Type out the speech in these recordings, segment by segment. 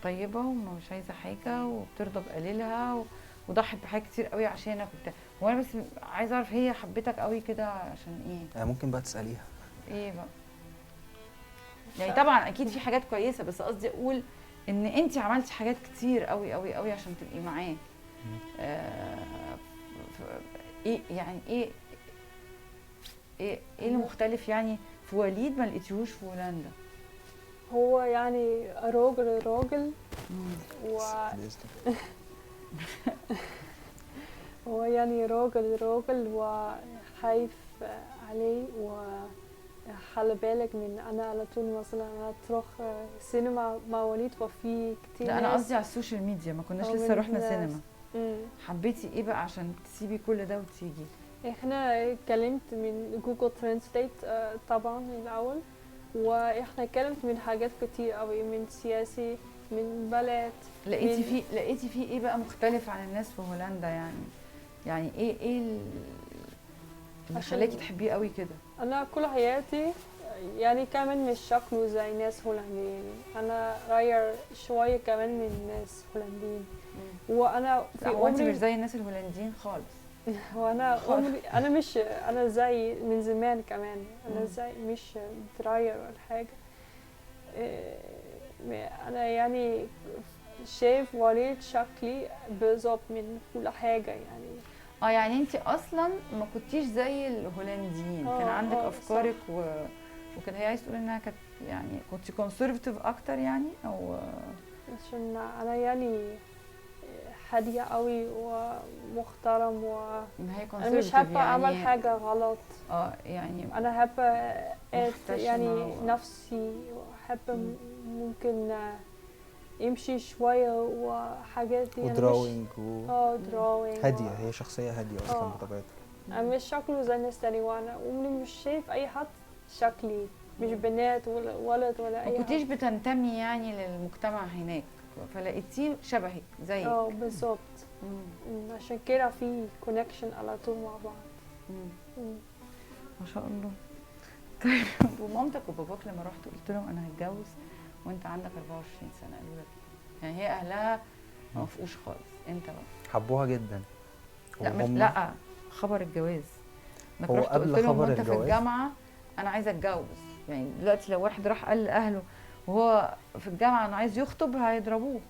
طيبه ومش عايزه حاجه وبترضى بقليلها وضحت بحاجات كتير قوي عشانك وبتاع. وانا بس عايزه اعرف هي حبتك قوي كده عشان ايه؟ ممكن بقى تساليها. ايه بقى؟ يعني طبعا اكيد في حاجات كويسه، بس قصدي اقول ان انت عملتي حاجات كتير قوي قوي قوي عشان تبقي معاه. آه ايه يعني ايه اللي مختلف يعني في وليد ما لقيتيهوش في هولندا؟ هو يعني راجل و بإذن هو يعني راجل وخايف عليه. وخلي بالك من انا على طول مثلا انا تروح سينما مع وليد وفي كتير لا انا ناس قصدي على السوشيال ميديا، ما كناش أو لسه من رحنا ناس. سينما. مم. حبيتي ايه بقى عشان تسيبي كل ده وتيجي؟ احنا اتكلمت من جوجل ترانسليت طبعا الاول. واحنا اتكلمت من حاجات كتير قوي، من سياسي، من بلد. لقيتي فيه ايه بقى مختلف عن الناس في هولندا يعني ايه اللي عشان خلاكي تحبيه قوي كده؟ انا كل حياتي يعني كمان مش شكله زي ناس هولنديين. انا غير شوية كمان من ناس هولنديين. وانا في لا هو انت مش عمري زي الناس الهولنديين خالص. وانا عمري انا مش انا زي من زمان كمان. انا مم. زي مش بتغير ولا حاجة. انا يعني شايف وليد شكلي بالظبط من كل حاجة يعني. يعني انت اصلا ما كنتيش زي الهولنديين، كان عندك افكارك صح. وكان هي عايز تقول انها كانت يعني كنت كونسرفتيف اكتر يعني او عشان انا يعني هادية قوي ومحترم ما هي انا مش كونسرفتيف حابة اعمل يعني حاجة غلط. يعني انا حابة محتشمة يعني نفسي. وحابة ممكن يمشي شوية وحاجات دي. انا مش ودراوينج دراوينج هاديه، هي شخصيه هاديه اصلا بطبيعتها. انا مش شكله زي الناس تاني. وانا عمري مش شايف اي حد شكلي، مش بنات ولا ولد ولا ما اي كنتيش حد. بتنتمي يعني للمجتمع هناك، فلقيتيه شبهك زيك. بالظبط. عشان كده في كونكشن على طول مع بعض. ما شاء الله. طيب ومامتك وباباك لما رحت قلت لهم انا هتجوز وانت عندك 24 سنه قالوا لك يعني هي اهلها ما وافقوش خالص، انت بقى؟ حبوها جدا. لا مش وهم لا خبر الجواز انك هو رحت قلت قبل لهم خبر وانت في الجواز الجامعه انا عايزه اتجوز. يعني دلوقتي لو واحد راح قال لاهله وهو في الجامعه انه عايز يخطب هيضربوه.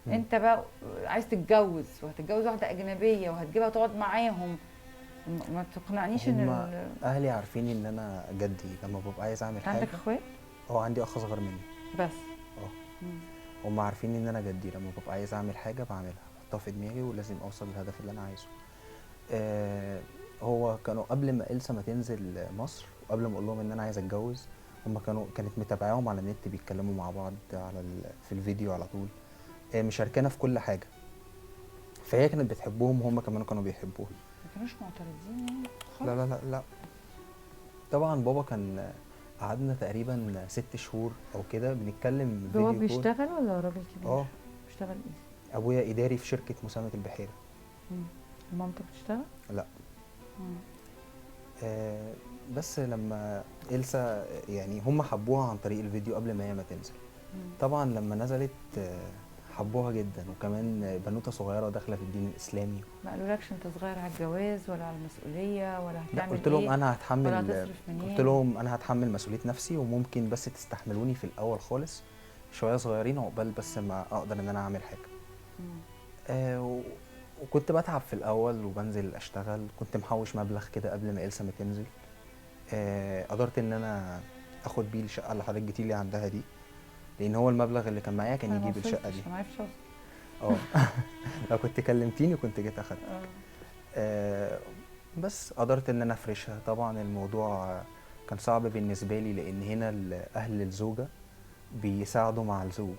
انت بقى عايز تتجوز وهتتجوز واحده اجنبيه وهتجيبها تقعد معاهم، ما تقنعنيش ان هم اهلي عارفين ان انا جدي لما ببقى عايز اعمل انت عندك حاجه. اخوات؟ عندي اخ اصغر مني. بس هم عارفين ان انا جدي لما ببقى عايز اعمل حاجه بعملها، بحطها في دماغي ولازم اوصل للهدف اللي انا عايزه. هو كانوا قبل ما إلسا ما تنزل مصر وقبل ما اقول لهم ان انا عايز اتجوز، هم كانت متابعاهم على النت بيتكلموا مع بعض في الفيديو على طول، مشاركانا في كل حاجه. فهي كانت بتحبهم وهم كمان كانوا بيحبوها. ما كانوش معترضين يعني خالص؟ لا لا لا لا. طبعا بابا كان قعدنا تقريبا 6 شهور او كده بنتكلم هو فيديو كول. بيشتغل ولا راجل كبير؟ اه بيشتغل ايه؟ ابويا اداري في شركه مساهمه البحيره. ومامتك بتشتغل؟ لا. بس لما إلسا يعني هم حبوها عن طريق الفيديو قبل ما هي ما تنزل. طبعا لما نزلت حبوها جدا، وكمان بنوته صغيره داخله في الدين الاسلامي. ما قالولكش انت صغير على الجواز ولا على المسؤوليه ولا لا، هتعمل قلت لهم ايه انا هتحمل. ولا هتصرف منين؟ قلت لهم انا هتحمل مسؤوليه نفسي، وممكن بس تستحملوني في الاول خالص شويه صغيرين عقبال بس ما اقدر ان انا اعمل حاجه. وكنت بتعب في الاول وبنزل اشتغل. كنت محوش مبلغ كده قبل ما إلسا ما تنزل. قدرت ان انا اخد بيه الشقه اللي حضرتك جيتي لي عندها دي، لان هو المبلغ اللي كان معايا كان يجيب الشقه دي. انا ما عرفتش لو كنت كلمتيني كنت جيت اخدت. بس قدرت ان انا افرشها. طبعا الموضوع كان صعب بالنسبه لي، لان هنا اهل الزوجه بيساعدوا مع الزوج،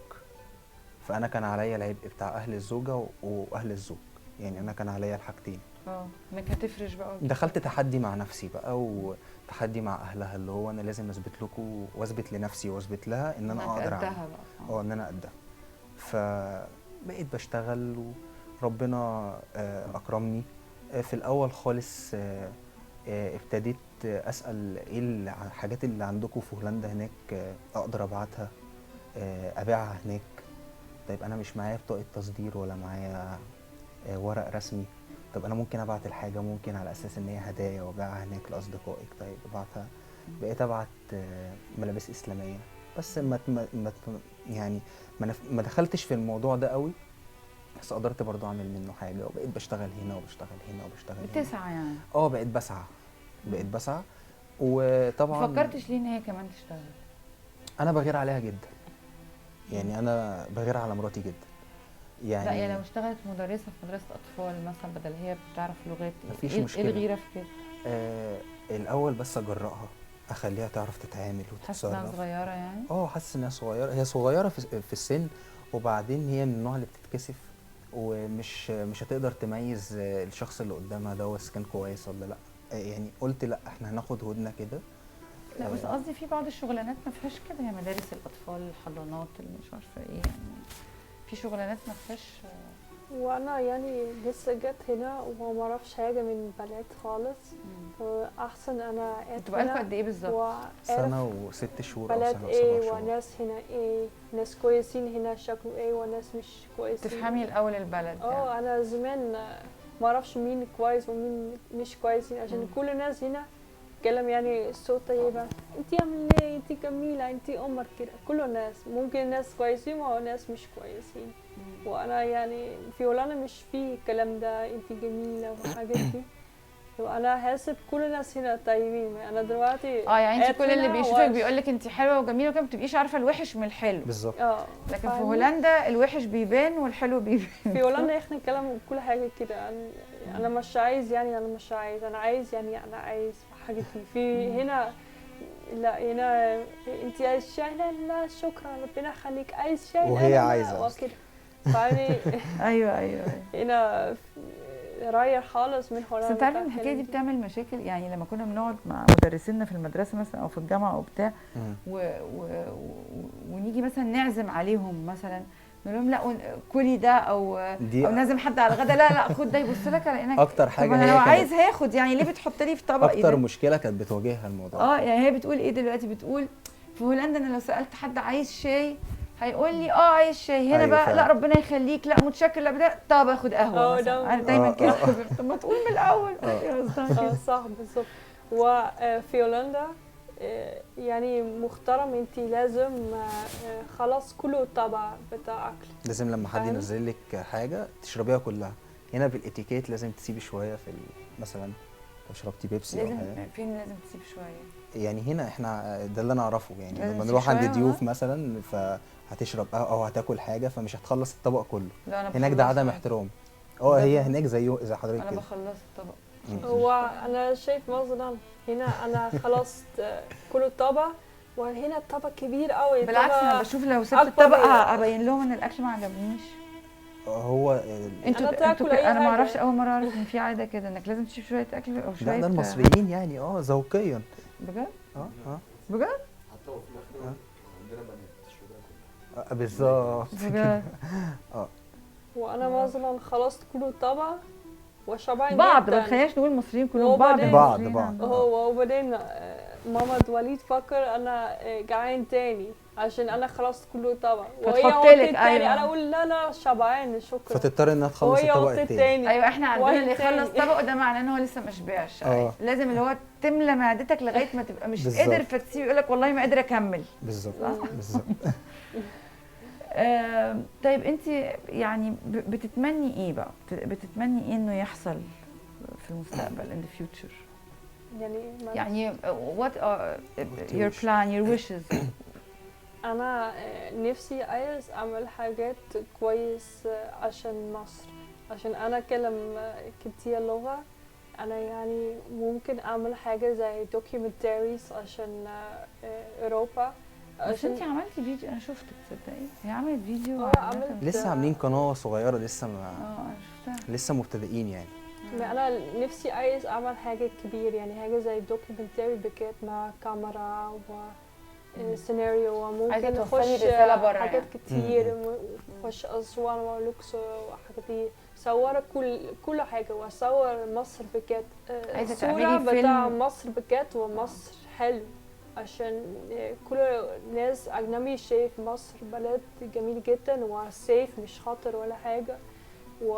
فانا كان عليا العبء بتاع اهل الزوجه واهل الزوج. يعني انا كان عليا الحاجتين. انك هتفرش بقى. دخلت تحدي مع نفسي بقى، وتحدي مع اهلها، اللي هو انا لازم اثبت لكم واثبت لنفسي واثبت لها ان انا اقدر اعمل. ان انا قدها. فبقيت بشتغل وربنا اكرمني. في الاول خالص ابتديت اسال ايه الحاجات اللي عندكم في هولندا هناك اقدر ابعتها ابيعها هناك. طيب انا مش معايا بطاقه تصدير ولا معايا ورق رسمي، طب انا ممكن ابعت الحاجه ممكن على اساس ان هي هدايا وابيعها هناك لاصدقائك، طيب ابعتها. بقيت ابعت ملابس اسلاميه، بس يعني ما دخلتش في الموضوع ده قوي، بس قدرت برضو اعمل منه حاجه، وبقيت بشتغل هنا وبشتغل هنا وبشتغل هنا. بتسعى يعني. بقيت بسعى، بقيت بسعى. وطبعا ما فكرتش ليه ان هي كمان تشتغل؟ انا بغير عليها جدا، يعني انا بغير على مراتي جدا يعني. لا يعني لو اشتغلت مدرسه في مدرسه اطفال مثلا بدل هي بتعرف لغات، مفيش ايه مشكلة. ايه الغيره في كده؟ الاول بس اجرأها، اخليها تعرف تتعامل حاسه انها وتتصرف. صغيره يعني؟ حاسس انها صغيره، هي صغيره في السن، وبعدين هي من النوع اللي بتتكسف، ومش هتقدر تميز الشخص اللي قدامها ده اذا كان كويس ولا لا. يعني قلت لا، احنا هناخد هدنه كده. لا بس قصدي في بعض الشغلانات ما فيهاش كده، هي مدارس الاطفال، الحضانات، اللي مش عارفه ايه يعني، في شغلانات ما فيهاش. وانا يعني لسه جت هنا وما اعرفش حاجه من البلد خالص، فاحسن انا قاعد انتوا بقالكوا قد ايه بالظبط؟ سنه و6 شهور او بلد سنه ايه و7 شهور. وناس هنا ايه، ناس كويسين هنا شكله ايه وناس مش كويسين. تفهمي الاول البلد يعني. انا زمان ما اعرفش مين كويس ومين مش كويسين، عشان كل الناس هنا تتكلم يعني صوت طيبة، انتي عامله ايه، انتي جميله، انتي قمر كده. كل الناس ممكن ناس كويسين وناس مش كويسين، وانا يعني في هولندا مش في الكلام ده انتي جميله والحاجات دي. وانا حاسب كل الناس هنا طيبين. انا دلوقتي يعني انت كل اللي بيشوفك وش. بيقول لك انت حلوه وجميله وكده، ما بتبقيش عارفه الوحش من الحلو. بالظبط. لكن في فاهمة؟ هولندا الوحش بيبان والحلو بيبان. في هولندا احنا نتكلم كل حاجه كده، انا مش عايز يعني، انا مش عايز، انا عايز يعني، انا عايز حاجه دي. في هنا لا، هنا انت عايز شاي؟ لا لا شكرا ربنا يخليك، عايز شاي؟ وهي لا عايزة وكده. فاهمني؟ ايوه هنا رايح خالص من هولندا. بس انت عارفه الحكايه دي بتعمل مشاكل، يعني لما كنا بنقعد مع مدرسينا في المدرسه مثلا او في الجامعه او بتاع ونيجي مثلا نعزم عليهم مثلا، نقول لهم لا كلي ده او نعزم حد على الغدا، لا خد ده، يبص لك على انك اكتر حاجه، طب انا لو عايز هاخد يعني، ليه بتحط لي في طبق اكتر مشكله كانت بتواجهها الموضوع. يعني هي بتقول ايه دلوقتي، بتقول في هولندا انا لو سالت حد عايز شاي هيقول لي عايز شاي، هنا بقى لا ربنا يخليك، لا متشكر، لا بدا، طب اخد قهوه مثلا. انا دايما كده. طب ما تقول من الاول. صح بالظبط. وفي هولندا يعني محترم، انت لازم خلاص كله طبع بتاع اكل، لازم لما حد ينزل لك حاجه تشربيها كلها. هنا بالاتيكيت لازم تسيبي شويه في مثلا لو شربتي بيبسي او حاجه. فين لازم تسيب شويه؟ يعني هنا احنا ده اللي انا اعرفه، يعني لما نروح عند ضيوف مثلا فهتشرب او هتاكل حاجه فمش هتخلص الطبق كله. هناك ده عدم احترام. هي هناك زي حضرتك انا كده. بخلص الطبق. هو انا شايف مثلا هنا انا خلصت كل الطبق، وهنا الطبق كبير قوي. بالعكس انا بشوف لو سبت الطبق ابين لهم ان الاكل ما عجبنيش. هو انتوا انا ما اعرفش، اول مره اعرف ان في عاده كده انك لازم تشيل شويه اكل او شويه. ده المصريين يعني ذوقيا. بجد؟ بجد؟ حتى وفي الاخر عندنا بنات تشربها كلها. بالظبط بجد. وانا مثلا خلصت كل الطبق وشبعان بعض، ما تخليناش نقول المصريين كلهم، بعض. وبعدين ماما وليد فكر انا جعان تاني عشان انا خلصت كل الطبق، وهي فتحطلك. ايوه انا اقول لا شبعان شكرا، فتضطر انها تخلص الطبق التاني. ايوه احنا عندنا اللي يخلص طبقه ده معناه ان هو لسه ما شبعش. لازم اللي هو تملى معدتك لغايه ما تبقى مش قادر، فتسيب يقول لك والله ما قادر اكمل. بالظبط بالظبط. طيب انت يعني بتتمني ايه بقى؟ بتتمني ايه انه يحصل في المستقبل in the future؟ يعني what are your plan, your wishes؟ انا نفسي عايز اعمل حاجات كويس عشان مصر، عشان انا اتكلم كتير لغة. انا يعني ممكن اعمل حاجة زي documentaries عشان اوروبا. بس انتي عملتي فيديو، انا شفتك تصدقي، هي عملت فيديو. لسه عاملين قناه صغيره، لسه ما انا شفتها، لسه مبتدئين يعني. انا نفسي عايز اعمل حاجه كبير، يعني حاجه زي دوكيومنتري بكت مع كاميرا وسيناريو، وممكن نخش حاجات كتير، نخش اسوان والاقصر وحاجات دي، صور كل حاجه، واصور مصر بكت، عايزه صوره تعملي بتاع فيلم مصر بكت، ومصر حلو عشان كل الناس أجنبي شايف مصر بلد جميل جدا وسيف، مش خطر ولا حاجة. و